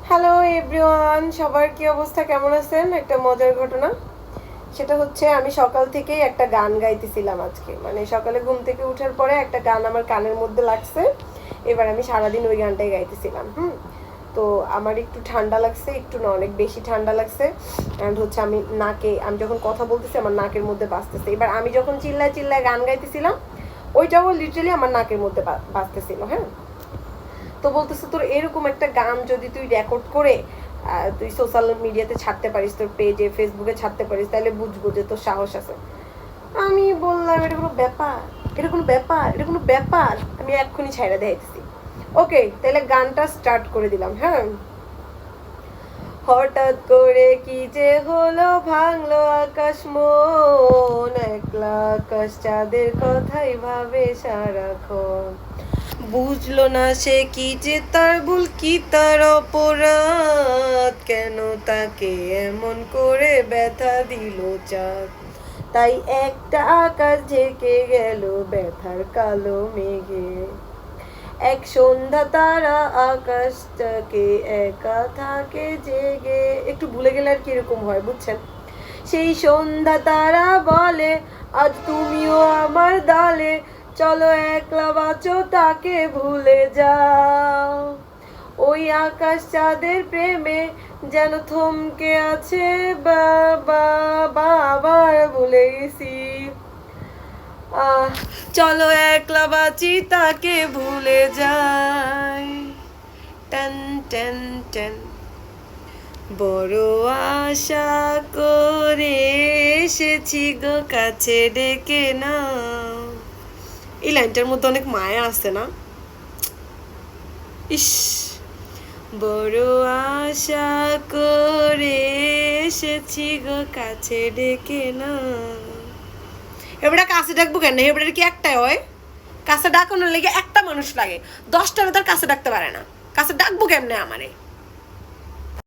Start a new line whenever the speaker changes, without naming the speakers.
Hello everyone, সবার কি অবস্থা, কেমন আছেন? একটা মজার ঘটনা, সেটা হচ্ছে আমি সকাল থেকেই একটা গান গাইতেছিলাম আজকে। মানে সকালে ঘুম থেকে ওঠার পরে একটা গান আমার কানের মধ্যে লাগছে। এবার আমি সারাদিন ওই গানটাই গাইতেছিলাম। তো আমার একটু ঠান্ডা লাগছে, একটু না অনেক বেশি ঠান্ডা লাগছে। অ্যান্ড হচ্ছে আমি যখন কথা বলতেছি আমার নাকের মধ্যে বাজতেছে। এবার আমি যখন চিল্লায় চিল্লায় গান গাইতেছিলাম ওইটাও লিটারালি আমার নাকের মধ্যে বাজতেছিল। হ্যাঁ, তো বলতেছে তোর এরকম একটা গান যদি তুই রেকর্ড করে তুই সোশ্যাল মিডিয়াতে ছাড়তে পারিস, তোর পেজে ফেসবুকে ছাড়তে পারিস, তাহলে বুঝবো যে তোর সাহস আছে। আমি বললাম এটা কোনো ব্যাপার, এটা কোনো ব্যাপার, আমি এক্ষুনি ছাইড়া দেখাইতেছি। ওকে, তাহলে গানটা স্টার্ট করে দিলাম। হ্যাঁ, হঠাৎ করে কি যে হলো, ভাঙলো আকাশ মন, একলা আকাশ চাঁদের কথাই ভাবে সারাক্ষণ। বুঝলো না সে কি যে তার ভুল, কি তার অপরাধ, কেন তাকে এমন করে ব্যথা দিল চাঁদ। তাই একটা আকাশ ঢেকে গেল ব্যথার কালো মেঘে, এক সন্ধ্যা তারা আকাশটাকে একা থাকে জেগে। একটু ভুলে গেলে আর কিরকম হয় বুঝছেন? সেই সন্ধ্যা তারা বলে আজ তুমিও আমার দলে, চলো একলা বাঁচো তাকে ভুলে যাও। ওই আকাশ চাঁদের প্রেমে যেন থমকে আছে, বাবা বাবার ভুলে গেছি। চলো একলা বাঁচি তাকে ভুলে যাই। টেন টেন টেন, বড় আশা করে এসেছি গো কাছে ডেকে নাও। এই লাইনটার মধ্যে অনেক মায়া আছে না? ইস, বড় আশা করে এসেছি গো কাছে ডেকে নাও। এবারে কাছে ডাকবো কেন? এবারে কি একটাই হয়? কাছে ডাকানোর লেগে একটা মানুষ লাগে, 10টা তার কাছে ডাকতে পারে না। কাছে ডাকবো কেমনে আমারে?